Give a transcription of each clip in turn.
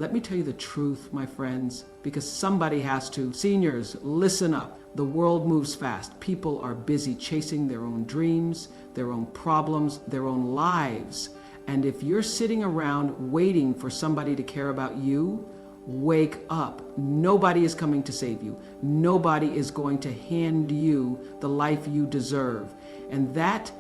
Let me tell you the truth, my friends, because somebody has to. Seniors, listen up. The world moves fast. People are busy chasing their own dreams, their own problems, their own lives. And if you're sitting around waiting for somebody to care about you, wake up. Nobody is coming to save you. Nobody is going to hand you the life you deserve. And that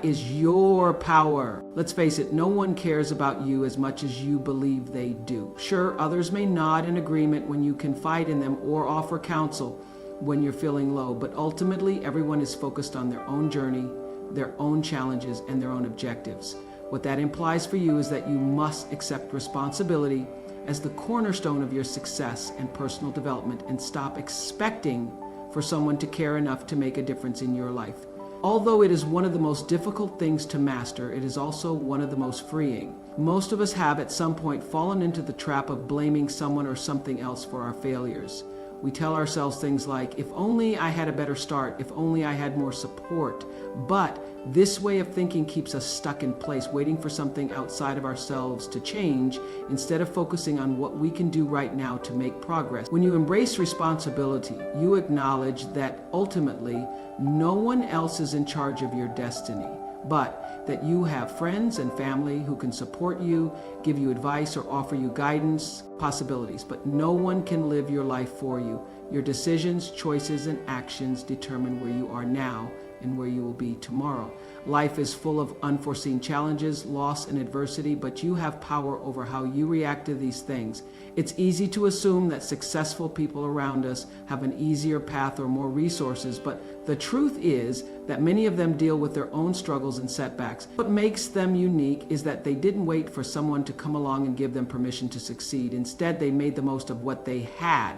is your power. Let's face it, no one cares about you as much as you believe they do. Sure, others may nod in agreement when you confide in them or offer counsel when you're feeling low, but ultimately everyone is focused on their own journey, their own challenges, and their own objectives. What that implies for you is that you must accept responsibility as the cornerstone of your success and personal development and stop expecting for someone to care enough to make a difference in your life. Although it is one of the most difficult things to master, it is also one of the most freeing. Most of us have at some point fallen into the trap of blaming someone or something else for our failures. We tell ourselves things like, if only I had a better start, if only I had more support. But this way of thinking keeps us stuck in place, waiting for something outside of ourselves to change, instead of focusing on what we can do right now to make progress. When you embrace responsibility, you acknowledge that ultimately no one else is in charge of your destiny, but that you have friends and family who can support you, give you advice, or offer you guidance, possibilities. But no one can live your life for you. Your decisions, choices, and actions determine where you are now and where you will be tomorrow. Life is full of unforeseen challenges, loss, and adversity, but you have power over how you react to these things. It's easy to assume that successful people around us have an easier path or more resources, but the truth is that many of them deal with their own struggles and setbacks. What makes them unique is that they didn't wait for someone to come along and give them permission to succeed. Instead, they made the most of what they had.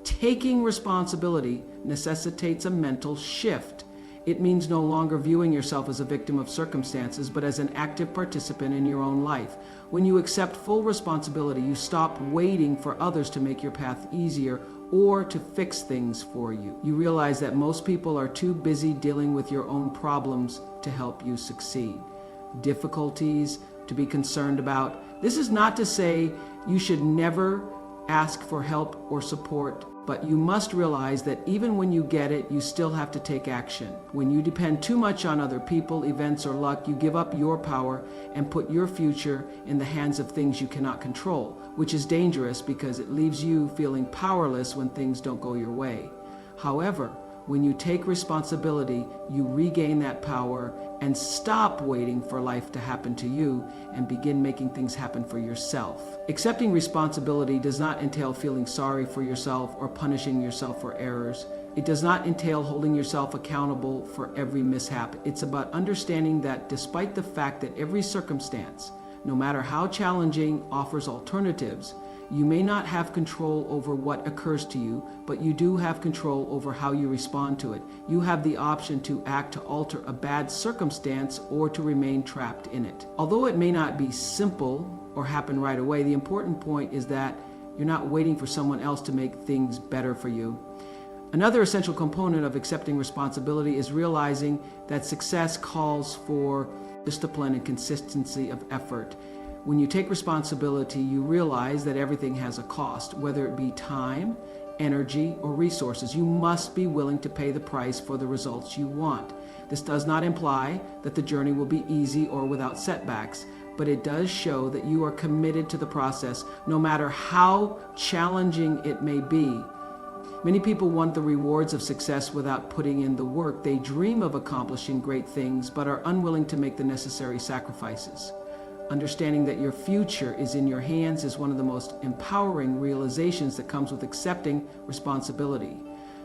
Taking responsibility necessitates a mental shift. It means no longer viewing yourself as a victim of circumstances, but as an active participant in your own life. When you accept full responsibility, you stop waiting for others to make your path easier or to fix things for you. You realize that most people are too busy dealing with your own problems to help you succeed. Difficulties to be concerned about. This is not to say you should never ask for help or support, but you must realize that even when you get it, you still have to take action. When you depend too much on other people, events, or luck, you give up your power and put your future in the hands of things you cannot control, which is dangerous because it leaves you feeling powerless when things don't go your way. However, when you take responsibility, you regain that power and stop waiting for life to happen to you and begin making things happen for yourself. Accepting responsibility does not entail feeling sorry for yourself or punishing yourself for errors. It does not entail holding yourself accountable for every mishap. It's about understanding that despite the fact that every circumstance, no matter how challenging, offers alternatives, you may not have control over what occurs to you, but you do have control over how you respond to it. You have the option to act to alter a bad circumstance or to remain trapped in it. Although it may not be simple or happen right away, the important point is that you're not waiting for someone else to make things better for you. Another essential component of accepting responsibility is realizing that success calls for discipline and consistency of effort. When you take responsibility, you realize that everything has a cost, whether it be time, energy, or resources. You must be willing to pay the price for the results you want. This does not imply that the journey will be easy or without setbacks, but it does show that you are committed to the process, no matter how challenging it may be. Many people want the rewards of success without putting in the work. They dream of accomplishing great things, but are unwilling to make the necessary sacrifices. Understanding that your future is in your hands is one of the most empowering realizations that comes with accepting responsibility.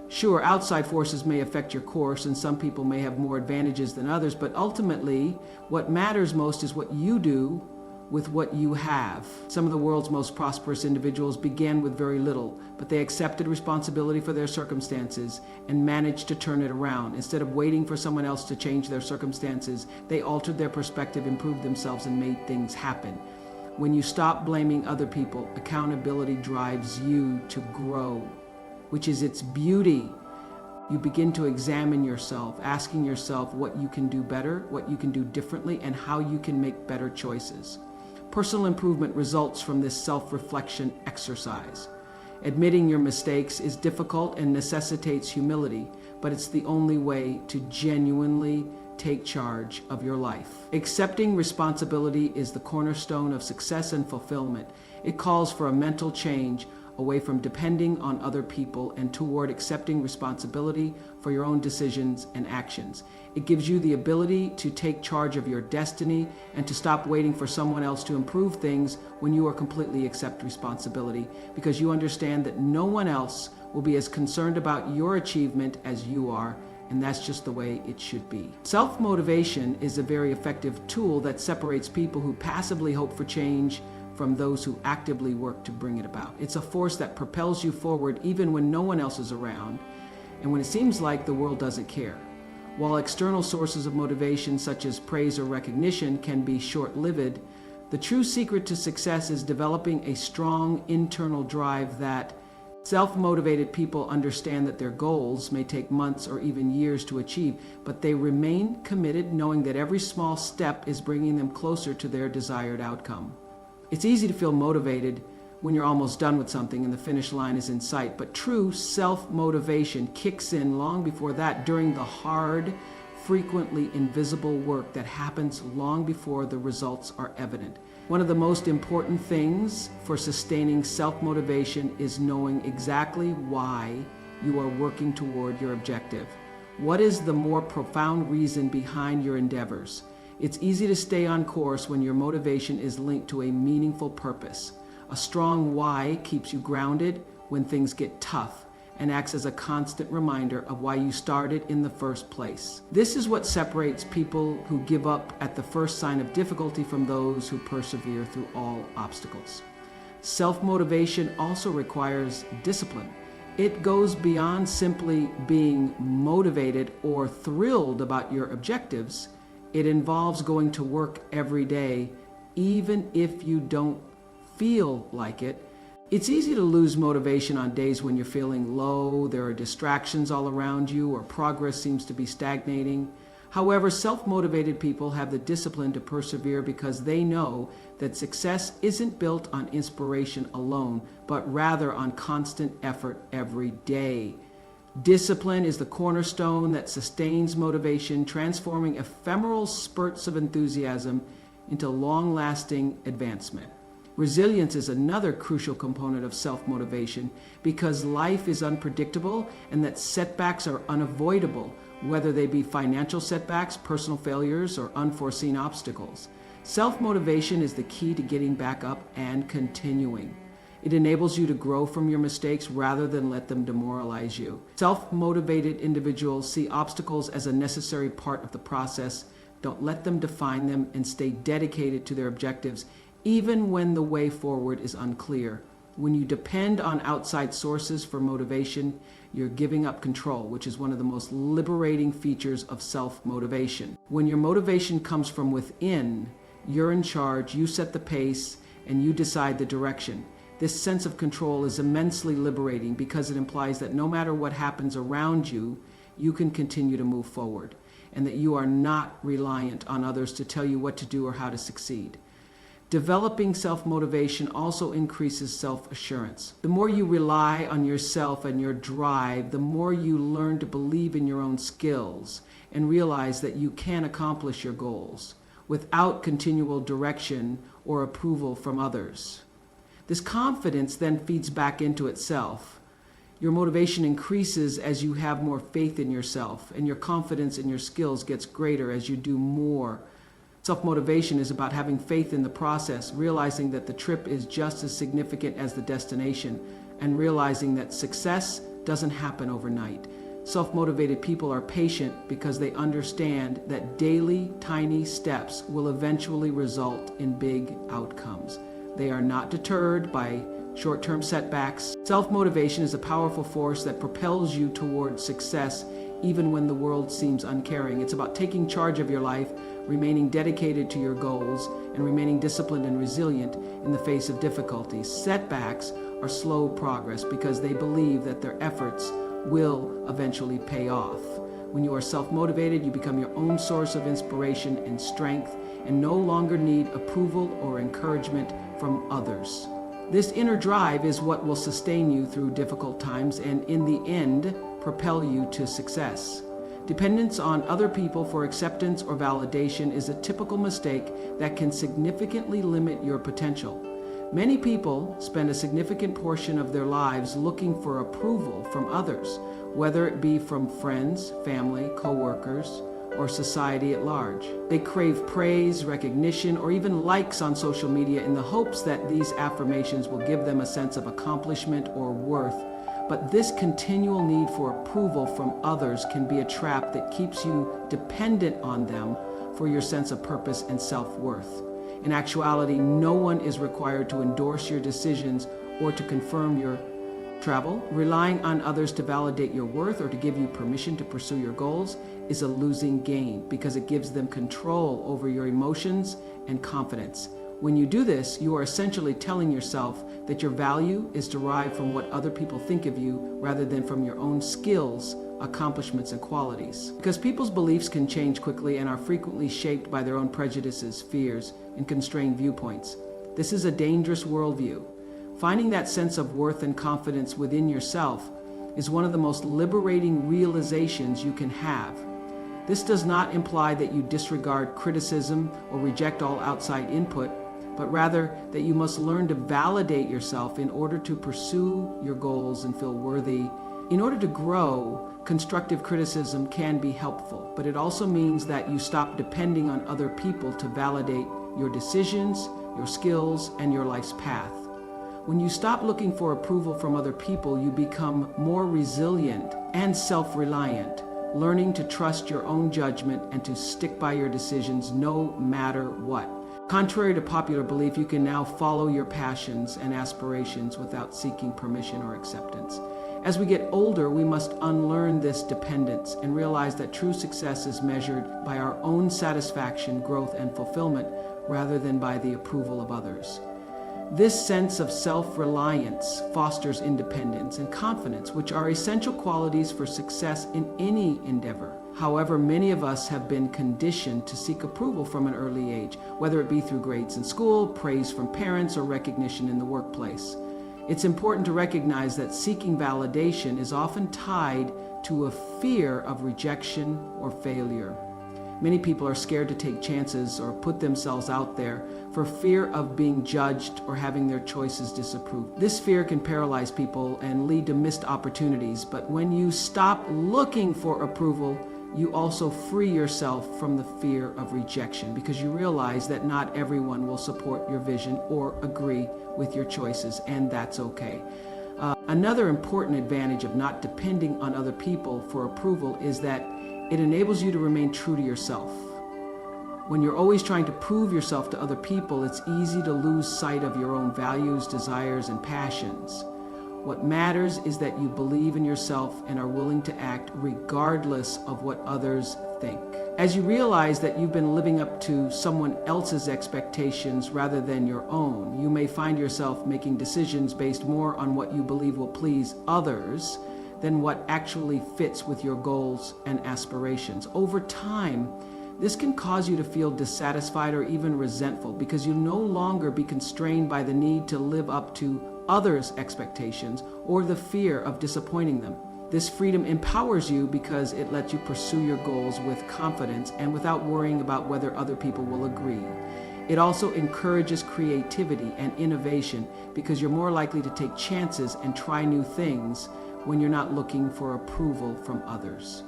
Sure, outside forces may affect your course, and some people may have more advantages than others, but ultimately, what matters most is what you do with what you have. Some of the world's most prosperous individuals began with very little, but they accepted responsibility for their circumstances and managed to turn it around. Instead of waiting for someone else to change their circumstances, they altered their perspective, improved themselves, and made things happen. When you stop blaming other people, accountability drives you to grow, which is its beauty. You begin to examine yourself, asking yourself what you can do better, what you can do differently, and how you can make better choices. Personal improvement results from this self-reflection exercise. Admitting your mistakes is difficult and necessitates humility, but it's the only way to genuinely take charge of your life. Accepting responsibility is the cornerstone of success and fulfillment. It calls for a mental change away from depending on other people and toward accepting responsibility for your own decisions and actions. It gives you the ability to take charge of your destiny and to stop waiting for someone else to improve things when you are completely accept responsibility, because you understand that no one else will be as concerned about your achievement as you are, and that's just the way it should be. Self-motivation is a very effective tool that separates people who passively hope for change from those who actively work to bring it about. It's a force that propels you forward even when no one else is around and when it seems like the world doesn't care. While external sources of motivation such as praise or recognition can be short-lived, the true secret to success is developing a strong internal drive that self-motivated people understand that their goals may take months or even years to achieve, but they remain committed knowing that every small step is bringing them closer to their desired outcome. It's easy to feel motivated when you're almost done with something and the finish line is in sight, but true self-motivation kicks in long before that, during the hard, frequently invisible work that happens long before the results are evident. One of the most important things for sustaining self-motivation is knowing exactly why you are working toward your objective. What is the more profound reason behind your endeavors? It's easy to stay on course when your motivation is linked to a meaningful purpose. A strong why keeps you grounded when things get tough and acts as a constant reminder of why you started in the first place. This is what separates people who give up at the first sign of difficulty from those who persevere through all obstacles. Self-motivation also requires discipline. It goes beyond simply being motivated or thrilled about your objectives. It involves going to work every day, even if you don't feel like it. It's easy to lose motivation on days when you're feeling low, there are distractions all around you, or progress seems to be stagnating. However, self-motivated people have the discipline to persevere because they know that success isn't built on inspiration alone, but rather on constant effort every day. Discipline is the cornerstone that sustains motivation, transforming ephemeral spurts of enthusiasm into long-lasting advancement. Resilience is another crucial component of self-motivation because life is unpredictable and that setbacks are unavoidable, whether they be financial setbacks, personal failures, or unforeseen obstacles. Self-motivation is the key to getting back up and continuing. It enables you to grow from your mistakes rather than let them demoralize you. Self-motivated individuals see obstacles as a necessary part of the process. Don't let them define them and stay dedicated to their objectives, even when the way forward is unclear. When you depend on outside sources for motivation, you're giving up control, which is one of the most liberating features of self-motivation. When your motivation comes from within, you're in charge, you set the pace, and you decide the direction. This sense of control is immensely liberating because it implies that no matter what happens around you, you can continue to move forward, and that you are not reliant on others to tell you what to do or how to succeed. Developing self-motivation also increases self-assurance. The more you rely on yourself and your drive, the more you learn to believe in your own skills and realize that you can accomplish your goals without continual direction or approval from others. This confidence then feeds back into itself. Your motivation increases as you have more faith in yourself, and your confidence in your skills gets greater as you do more. Self-motivation is about having faith in the process, realizing that the trip is just as significant as the destination, and realizing that success doesn't happen overnight. Self-motivated people are patient because they understand that daily, tiny steps will eventually result in big outcomes. They are not deterred by short-term setbacks. Self-motivation is a powerful force that propels you towards success even when the world seems uncaring. It's about taking charge of your life, remaining dedicated to your goals, and remaining disciplined and resilient in the face of difficulties. Setbacks are slow progress because they believe that their efforts will eventually pay off. When you are self-motivated, you become your own source of inspiration and strength, and no longer need approval or encouragement from others. This inner drive is what will sustain you through difficult times and, in the end, propel you to success. Dependence on other people for acceptance or validation is a typical mistake that can significantly limit your potential. Many people spend a significant portion of their lives looking for approval from others, whether it be from friends, family, co-workers, or society at large. They crave praise, recognition, or even likes on social media in the hopes that these affirmations will give them a sense of accomplishment or worth. But this continual need for approval from others can be a trap that keeps you dependent on them for your sense of purpose and self-worth. In actuality, no one is required to endorse your decisions or to confirm your travel. Relying on others to validate your worth or to give you permission to pursue your goals is a losing game because it gives them control over your emotions and confidence. When you do this, you are essentially telling yourself that your value is derived from what other people think of you rather than from your own skills, accomplishments, and qualities. Because people's beliefs can change quickly and are frequently shaped by their own prejudices, fears, and constrained viewpoints. This is a dangerous worldview. Finding that sense of worth and confidence within yourself is one of the most liberating realizations you can have. This does not imply that you disregard criticism or reject all outside input, but rather that you must learn to validate yourself in order to pursue your goals and feel worthy. In order to grow, constructive criticism can be helpful, but it also means that you stop depending on other people to validate your decisions, your skills, and your life's path. When you stop looking for approval from other people, you become more resilient and self-reliant, learning to trust your own judgment and to stick by your decisions no matter what. Contrary to popular belief, you can now follow your passions and aspirations without seeking permission or acceptance. As we get older, we must unlearn this dependence and realize that true success is measured by our own satisfaction, growth, and fulfillment rather than by the approval of others. This sense of self-reliance fosters independence and confidence, which are essential qualities for success in any endeavor. However, many of us have been conditioned to seek approval from an early age, whether it be through grades in school, praise from parents, or recognition in the workplace. It's important to recognize that seeking validation is often tied to a fear of rejection or failure. Many people are scared to take chances or put themselves out there for fear of being judged or having their choices disapproved. This fear can paralyze people and lead to missed opportunities, but when you stop looking for approval, you also free yourself from the fear of rejection because you realize that not everyone will support your vision or agree with your choices, and that's okay. Another important advantage of not depending on other people for approval is that it enables you to remain true to yourself. When you're always trying to prove yourself to other people, it's easy to lose sight of your own values, desires, and passions. What matters is that you believe in yourself and are willing to act regardless of what others think. As you realize that you've been living up to someone else's expectations rather than your own, you may find yourself making decisions based more on what you believe will please others than what actually fits with your goals and aspirations. Over time, this can cause you to feel dissatisfied or even resentful because you no longer be constrained by the need to live up to others' expectations or the fear of disappointing them. This freedom empowers you because it lets you pursue your goals with confidence and without worrying about whether other people will agree. It also encourages creativity and innovation because you're more likely to take chances and try new things when you're not looking for approval from others.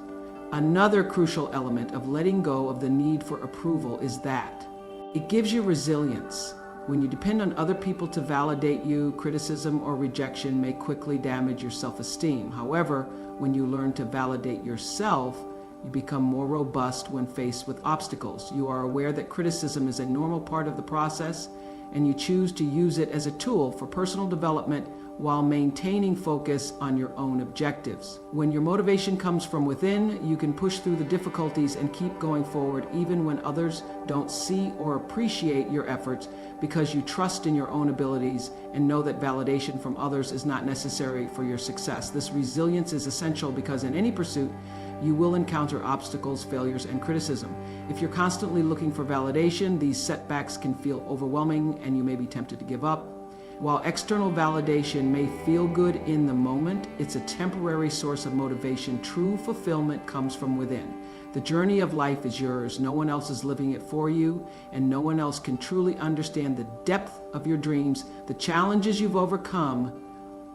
Another crucial element of letting go of the need for approval is that it gives you resilience. When you depend on other people to validate you, criticism or rejection may quickly damage your self-esteem. However, when you learn to validate yourself, you become more robust when faced with obstacles. You are aware that criticism is a normal part of the process, and you choose to use it as a tool for personal development while maintaining focus on your own objectives. When your motivation comes from within, you can push through the difficulties and keep going forward even when others don't see or appreciate your efforts because you trust in your own abilities and know that validation from others is not necessary for your success. This resilience is essential because in any pursuit, you will encounter obstacles, failures, and criticism. If you're constantly looking for validation, these setbacks can feel overwhelming and you may be tempted to give up. While external validation may feel good in the moment, it's a temporary source of motivation. True fulfillment comes from within. The journey of life is yours. No one else is living it for you, and no one else can truly understand the depth of your dreams, the challenges you've overcome,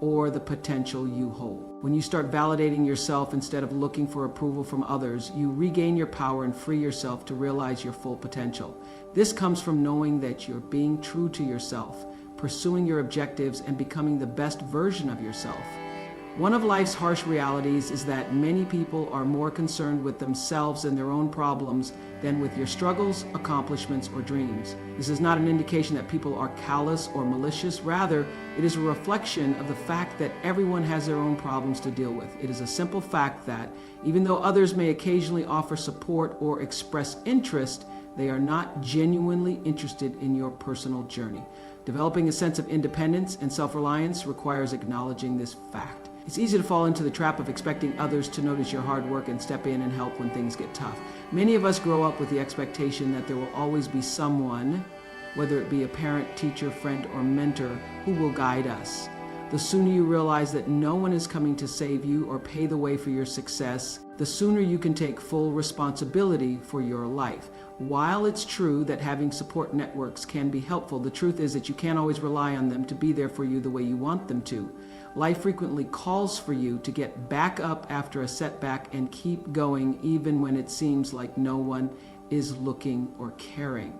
or the potential you hold. When you start validating yourself instead of looking for approval from others, you regain your power and free yourself to realize your full potential. This comes from knowing that you're being true to yourself, pursuing your objectives, and becoming the best version of yourself. One of life's harsh realities is that many people are more concerned with themselves and their own problems than with your struggles, accomplishments, or dreams. This is not an indication that people are callous or malicious. Rather, it is a reflection of the fact that everyone has their own problems to deal with. It is a simple fact that, even though others may occasionally offer support or express interest, they are not genuinely interested in your personal journey. Developing a sense of independence and self-reliance requires acknowledging this fact. It's easy to fall into the trap of expecting others to notice your hard work and step in and help when things get tough. Many of us grow up with the expectation that there will always be someone, whether it be a parent, teacher, friend, or mentor, who will guide us. The sooner you realize that no one is coming to save you or pay the way for your success, the sooner you can take full responsibility for your life. While it's true that having support networks can be helpful, the truth is that you can't always rely on them to be there for you the way you want them to. Life frequently calls for you to get back up after a setback and keep going even when it seems like no one is looking or caring.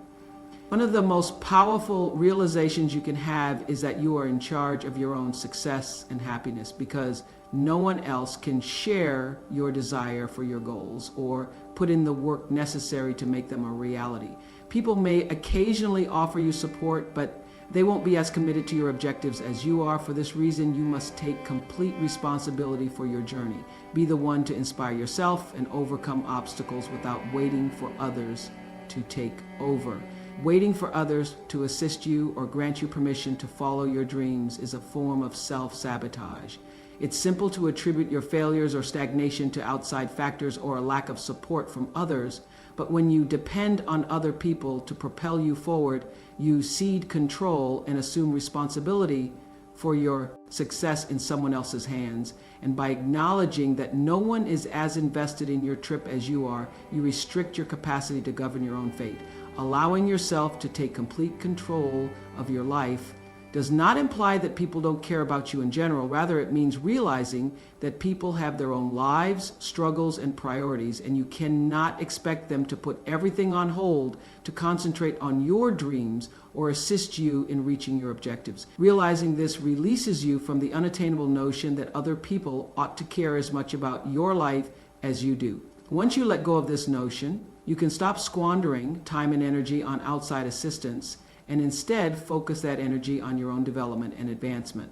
One of the most powerful realizations you can have is that you are in charge of your own success and happiness, because no one else can share your desire for your goals or put in the work necessary to make them a reality. People may occasionally offer you support, but they won't be as committed to your objectives as you are. For this reason, you must take complete responsibility for your journey. Be the one to inspire yourself and overcome obstacles without waiting for others to take over. Waiting for others to assist you or grant you permission to follow your dreams is a form of self-sabotage. It's simple to attribute your failures or stagnation to outside factors or a lack of support from others, but when you depend on other people to propel you forward, you cede control and assume responsibility for your success in someone else's hands. And by acknowledging that no one is as invested in your trip as you are, you restrict your capacity to govern your own fate. Allowing yourself to take complete control of your life does not imply that people don't care about you in general. Rather, it means realizing that people have their own lives, struggles, and priorities, and you cannot expect them to put everything on hold to concentrate on your dreams or assist you in reaching your objectives. Realizing this releases you from the unattainable notion that other people ought to care as much about your life as you do. Once you let go of this notion, you can stop squandering time and energy on outside assistance and instead focus that energy on your own development and advancement.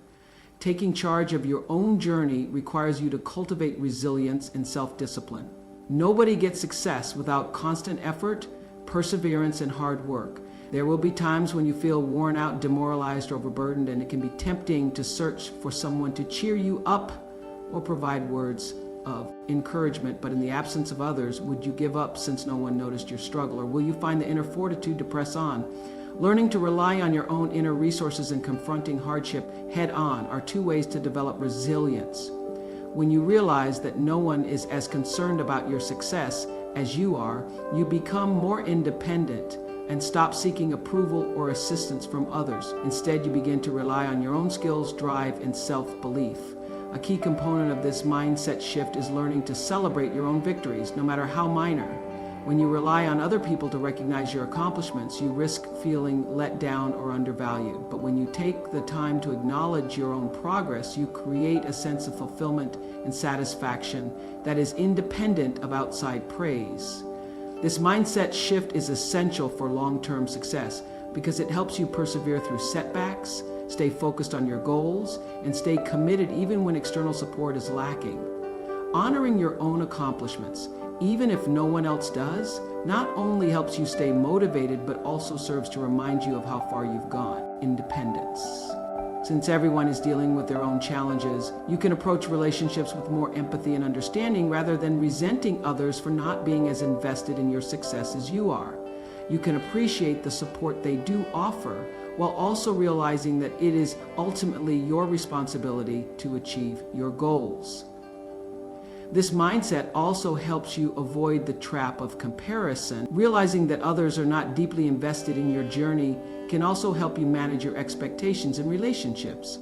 Taking charge of your own journey requires you to cultivate resilience and self-discipline. Nobody gets success without constant effort, perseverance, and hard work. There will be times when you feel worn out, demoralized, or overburdened, and it can be tempting to search for someone to cheer you up or provide words of encouragement. But in the absence of others, would you give up since no one noticed your struggle? Or will you find the inner fortitude to press on? Learning to rely on your own inner resources and confronting hardship head on are two ways to develop resilience. When you realize that no one is as concerned about your success as you are, you become more independent and stop seeking approval or assistance from others. Instead, you begin to rely on your own skills, drive, and self-belief. A key component of this mindset shift is learning to celebrate your own victories, no matter how minor. When you rely on other people to recognize your accomplishments, you risk feeling let down or undervalued. But when you take the time to acknowledge your own progress, you create a sense of fulfillment and satisfaction that is independent of outside praise. This mindset shift is essential for long-term success because it helps you persevere through setbacks, stay focused on your goals, and stay committed even when external support is lacking. Honoring your own accomplishments, even if no one else does, not only helps you stay motivated, but also serves to remind you of how far you've gone. Independence. Since everyone is dealing with their own challenges, you can approach relationships with more empathy and understanding rather than resenting others for not being as invested in your success as you are. You can appreciate the support they do offer, while also realizing that it is ultimately your responsibility to achieve your goals. This mindset also helps you avoid the trap of comparison. Realizing that others are not deeply invested in your journey can also help you manage your expectations in relationships.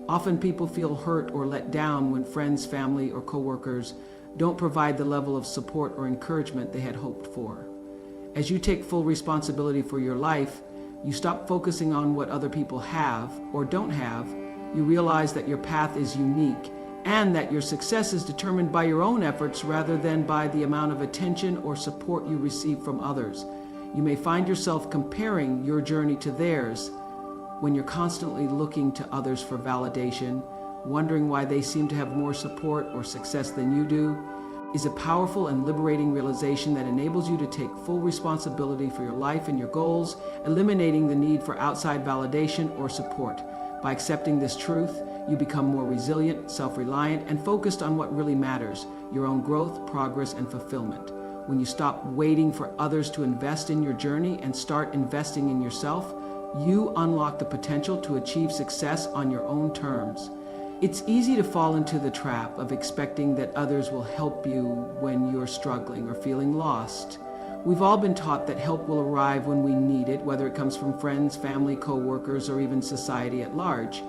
Often people feel hurt or let down when friends, family, or coworkers don't provide the level of support or encouragement they had hoped for. As you take full responsibility for your life, you stop focusing on what other people have or don't have. You realize that your path is unique and that your success is determined by your own efforts rather than by the amount of attention or support you receive from others. You may find yourself comparing your journey to theirs when you're constantly looking to others for validation, wondering why they seem to have more support or success than you do. Is a powerful and liberating realization that enables you to take full responsibility for your life and your goals, eliminating the need for outside validation or support. By accepting this truth, you become more resilient, self-reliant, and focused on what really matters, your own growth, progress, and fulfillment. When you stop waiting for others to invest in your journey and start investing in yourself, you unlock the potential to achieve success on your own terms. It's easy to fall into the trap of expecting that others will help you when you're struggling or feeling lost. We've all been taught that help will arrive when we need it, whether it comes from friends, family, co-workers, or even society at large.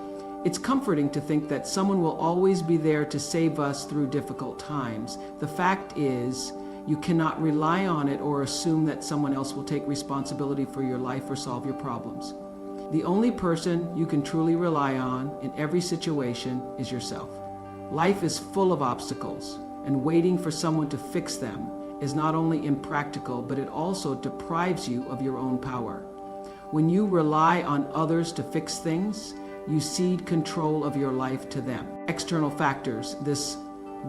It's comforting to think that someone will always be there to save us through difficult times. The fact is, you cannot rely on it or assume that someone else will take responsibility for your life or solve your problems. The only person you can truly rely on in every situation is yourself. Life is full of obstacles, and waiting for someone to fix them is not only impractical, but it also deprives you of your own power. When you rely on others to fix things, you cede control of your life to them. External factors, this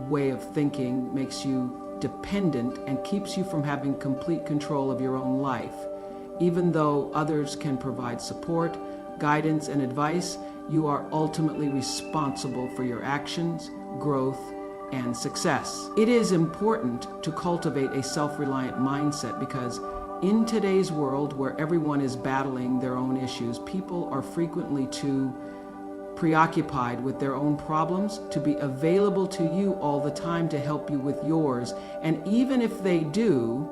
way of thinking makes you dependent and keeps you from having complete control of your own life. Even though others can provide support, guidance, and advice, you are ultimately responsible for your actions, growth, and success. It is important to cultivate a self-reliant mindset because in today's world where everyone is battling their own issues, people are frequently too preoccupied with their own problems to be available to you all the time to help you with yours. And even if they do,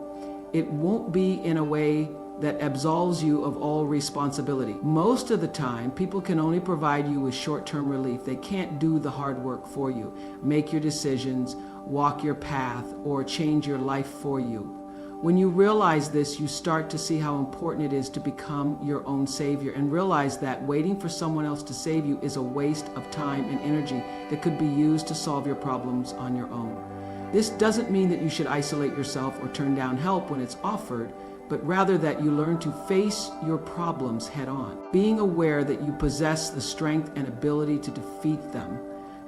it won't be in a way that absolves you of all responsibility. Most of the time, people can only provide you with short-term relief. They can't do the hard work for you, make your decisions, walk your path, or change your life for you. When you realize this, you start to see how important it is to become your own savior and realize that waiting for someone else to save you is a waste of time and energy that could be used to solve your problems on your own. This doesn't mean that you should isolate yourself or turn down help when it's offered, but rather that you learn to face your problems head on, being aware that you possess the strength and ability to defeat them.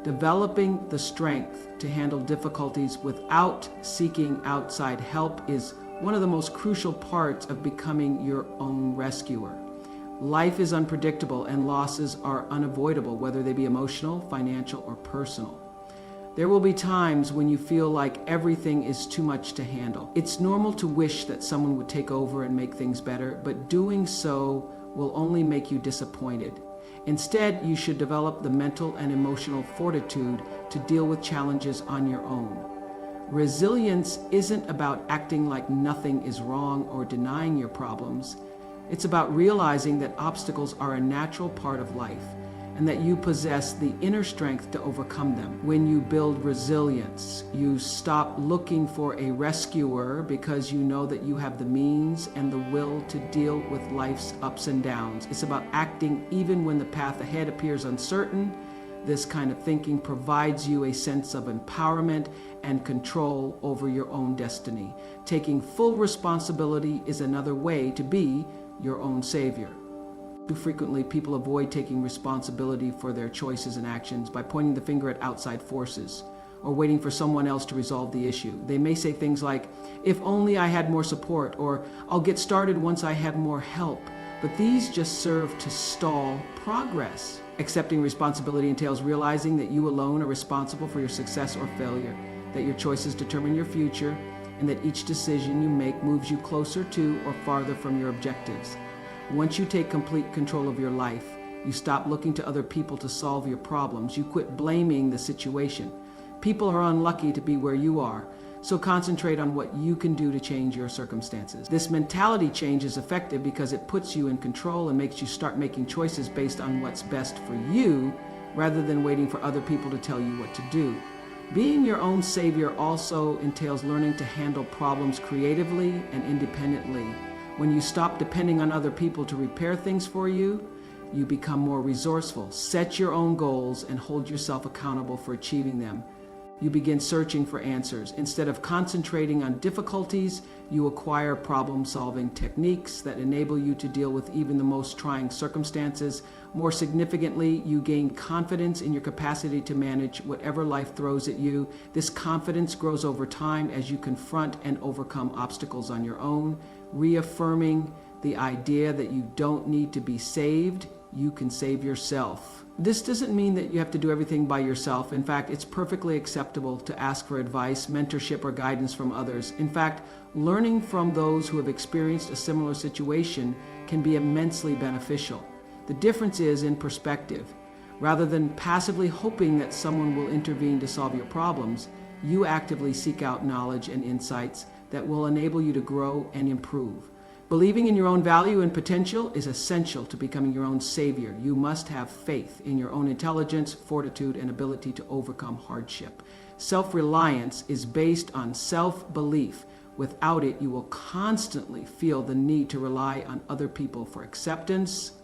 Developing the strength to handle difficulties without seeking outside help is one of the most crucial parts of becoming your own rescuer. Life is unpredictable and losses are unavoidable, whether they be emotional, financial, or personal. There will be times when you feel like everything is too much to handle. It's normal to wish that someone would take over and make things better, but doing so will only make you disappointed. Instead, you should develop the mental and emotional fortitude to deal with challenges on your own. Resilience isn't about acting like nothing is wrong or denying your problems. It's about realizing that obstacles are a natural part of life, and that you possess the inner strength to overcome them. When you build resilience, you stop looking for a rescuer because you know that you have the means and the will to deal with life's ups and downs. It's about acting even when the path ahead appears uncertain. This kind of thinking provides you a sense of empowerment and control over your own destiny. Taking full responsibility is another way to be your own savior. Too frequently, people avoid taking responsibility for their choices and actions by pointing the finger at outside forces or waiting for someone else to resolve the issue. They may say things like, "If only I had more support," or "I'll get started once I have more help." But these just serve to stall progress. Accepting responsibility entails realizing that you alone are responsible for your success or failure, that your choices determine your future, and that each decision you make moves you closer to or farther from your objectives. Once you take complete control of your life, you stop looking to other people to solve your problems. You quit blaming the situation. People are unlucky to be where you are, so concentrate on what you can do to change your circumstances. This mentality change is effective because it puts you in control and makes you start making choices based on what's best for you, rather than waiting for other people to tell you what to do. Being your own savior also entails learning to handle problems creatively and independently. When you stop depending on other people to repair things for you, you become more resourceful. Set your own goals and hold yourself accountable for achieving them. You begin searching for answers. Instead of concentrating on difficulties, you acquire problem-solving techniques that enable you to deal with even the most trying circumstances. More significantly, you gain confidence in your capacity to manage whatever life throws at you. This confidence grows over time as you confront and overcome obstacles on your own, reaffirming the idea that you don't need to be saved, you can save yourself. This doesn't mean that you have to do everything by yourself. In fact, it's perfectly acceptable to ask for advice, mentorship, or guidance from others. In fact, learning from those who have experienced a similar situation can be immensely beneficial. The difference is in perspective. Rather than passively hoping that someone will intervene to solve your problems, you actively seek out knowledge and insights that will enable you to grow and improve. Believing in your own value and potential is essential to becoming your own savior. You must have faith in your own intelligence, fortitude, and ability to overcome hardship. Self-reliance is based on self-belief. Without it, you will constantly feel the need to rely on other people for acceptance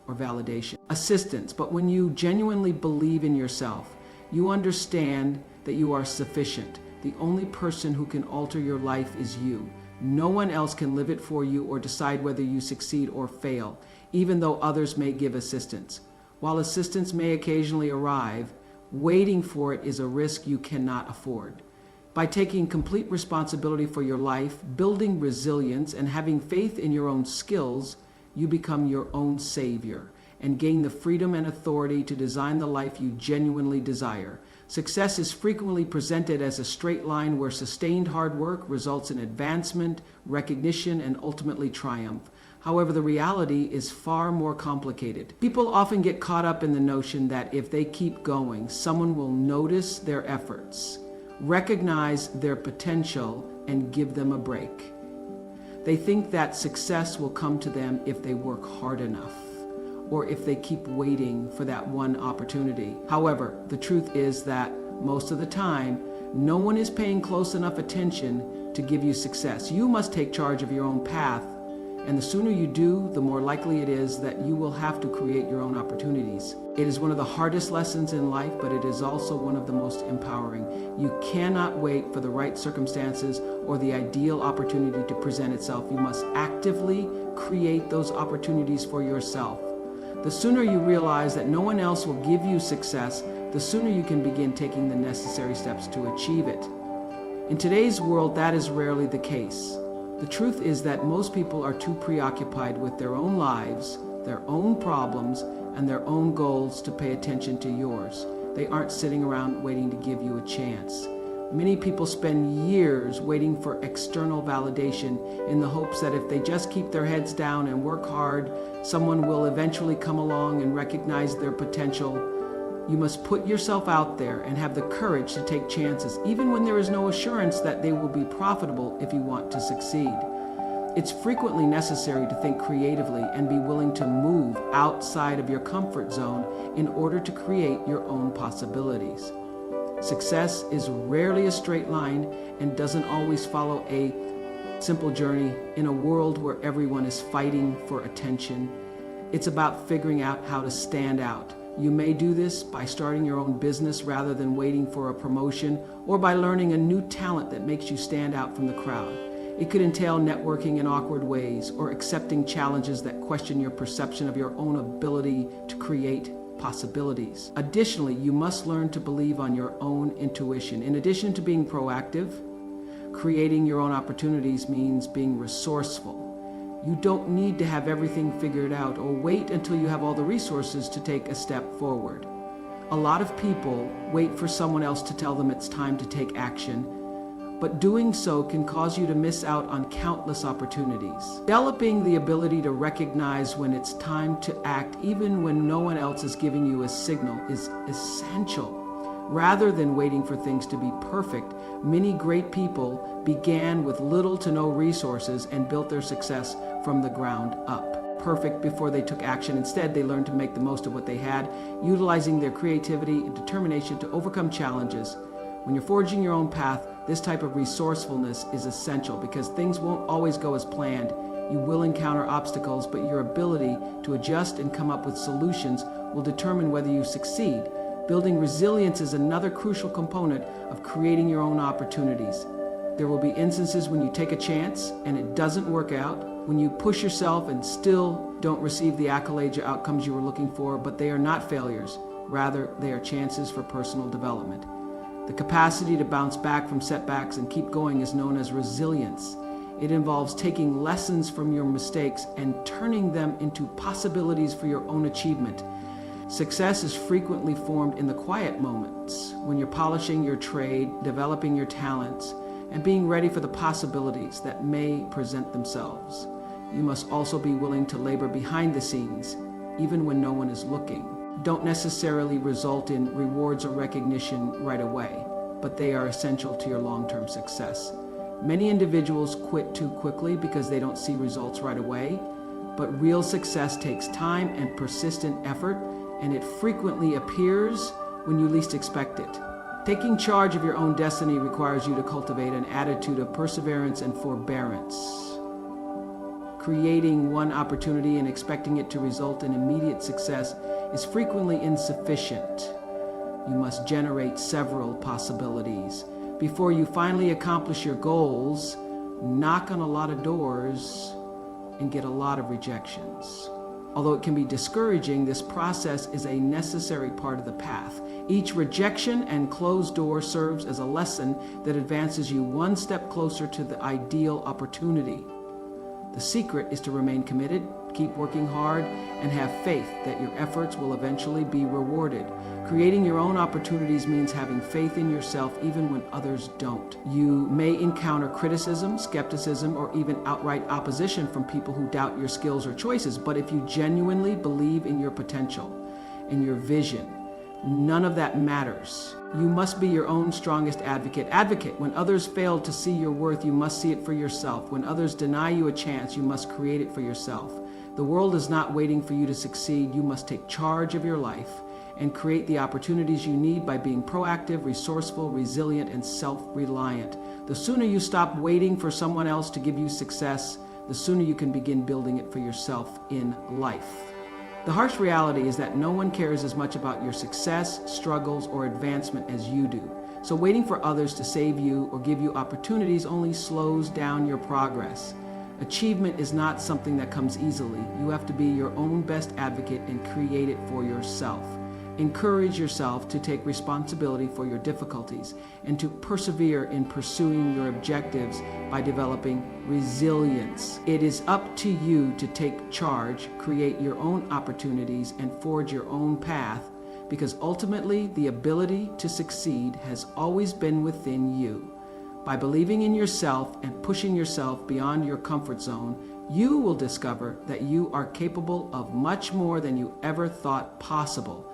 or validation, assistance. But when you genuinely believe in yourself, you understand that you are sufficient. The only person who can alter your life is you. No one else can live it for you or decide whether you succeed or fail, even though others may give assistance. While assistance may occasionally arrive, waiting for it is a risk you cannot afford. By taking complete responsibility for your life, building resilience, and having faith in your own skills, you become your own savior and gain the freedom and authority to design the life you genuinely desire. Success is frequently presented as a straight line where sustained hard work results in advancement, recognition, and ultimately triumph. However, the reality is far more complicated. People often get caught up in the notion that if they keep going, someone will notice their efforts, recognize their potential, and give them a break. They think that success will come to them if they work hard enough, or if they keep waiting for that one opportunity. However, the truth is that most of the time, no one is paying close enough attention to give you success. You must take charge of your own path, and the sooner you do, the more likely it is that you will have to create your own opportunities. It is one of the hardest lessons in life, but it is also one of the most empowering. You cannot wait for the right circumstances or the ideal opportunity to present itself. You must actively create those opportunities for yourself. The sooner you realize that no one else will give you success, the sooner you can begin taking the necessary steps to achieve it. In today's world, that is rarely the case. The truth is that most people are too preoccupied with their own lives, their own problems, and their own goals to pay attention to yours. They aren't sitting around waiting to give you a chance. Many people spend years waiting for external validation in the hopes that if they just keep their heads down and work hard, someone will eventually come along and recognize their potential. You must put yourself out there and have the courage to take chances, even when there is no assurance that they will be profitable if you want to succeed. It's frequently necessary to think creatively and be willing to move outside of your comfort zone in order to create your own possibilities. Success is rarely a straight line and doesn't always follow a simple journey in a world where everyone is fighting for attention. It's about figuring out how to stand out. You may do this by starting your own business rather than waiting for a promotion, or by learning a new talent that makes you stand out from the crowd. It could entail networking in awkward ways or accepting challenges that question your perception of your own ability to create possibilities. Additionally, you must learn to believe on your own intuition. In addition to being proactive, creating your own opportunities means being resourceful. You don't need to have everything figured out or wait until you have all the resources to take a step forward. A lot of people wait for someone else to tell them it's time to take action, but doing so can cause you to miss out on countless opportunities. Developing the ability to recognize when it's time to act, even when no one else is giving you a signal, is essential. Rather than waiting for things to be perfect, many great people began with little to no resources and built their success from the ground up. Perfect before they took action. Instead, they learned to make the most of what they had, utilizing their creativity and determination to overcome challenges. When you're forging your own path, this type of resourcefulness is essential because things won't always go as planned. You will encounter obstacles, but your ability to adjust and come up with solutions will determine whether you succeed. Building resilience is another crucial component of creating your own opportunities. There will be instances when you take a chance and it doesn't work out, when you push yourself and still don't receive the accolades or outcomes you were looking for, but they are not failures. Rather, they are chances for personal development. The capacity to bounce back from setbacks and keep going is known as resilience. It involves taking lessons from your mistakes and turning them into possibilities for your own achievement. Success is frequently formed in the quiet moments, when you're polishing your trade, developing your talents, and being ready for the possibilities that may present themselves. You must also be willing to labor behind the scenes, even when no one is looking. Don't necessarily result in rewards or recognition right away, but they are essential to your long-term success. Many individuals quit too quickly because they don't see results right away, but real success takes time and persistent effort, and it frequently appears when you least expect it. Taking charge of your own destiny requires you to cultivate an attitude of perseverance and forbearance. Creating one opportunity and expecting it to result in immediate success is frequently insufficient. You must generate several possibilities. Before you finally accomplish your goals, knock on a lot of doors and get a lot of rejections. Although it can be discouraging, this process is a necessary part of the path. Each rejection and closed door serves as a lesson that advances you one step closer to the ideal opportunity. The secret is to remain committed, keep working hard, and have faith that your efforts will eventually be rewarded. Creating your own opportunities means having faith in yourself even when others don't. You may encounter criticism, skepticism, or even outright opposition from people who doubt your skills or choices, but if you genuinely believe in your potential and your vision, none of that matters. You must be your own strongest advocate. Advocate. When others fail to see your worth, you must see it for yourself. When others deny you a chance, you must create it for yourself. The world is not waiting for you to succeed. You must take charge of your life and create the opportunities you need by being proactive, resourceful, resilient, and self-reliant. The sooner you stop waiting for someone else to give you success, the sooner you can begin building it for yourself in life. The harsh reality is that no one cares as much about your success, struggles, or advancement as you do. So waiting for others to save you or give you opportunities only slows down your progress. Achievement is not something that comes easily. You have to be your own best advocate and create it for yourself. Encourage yourself to take responsibility for your difficulties and to persevere in pursuing your objectives by developing resilience. It is up to you to take charge, create your own opportunities, and forge your own path, because ultimately the ability to succeed has always been within you. By believing in yourself and pushing yourself beyond your comfort zone, you will discover that you are capable of much more than you ever thought possible.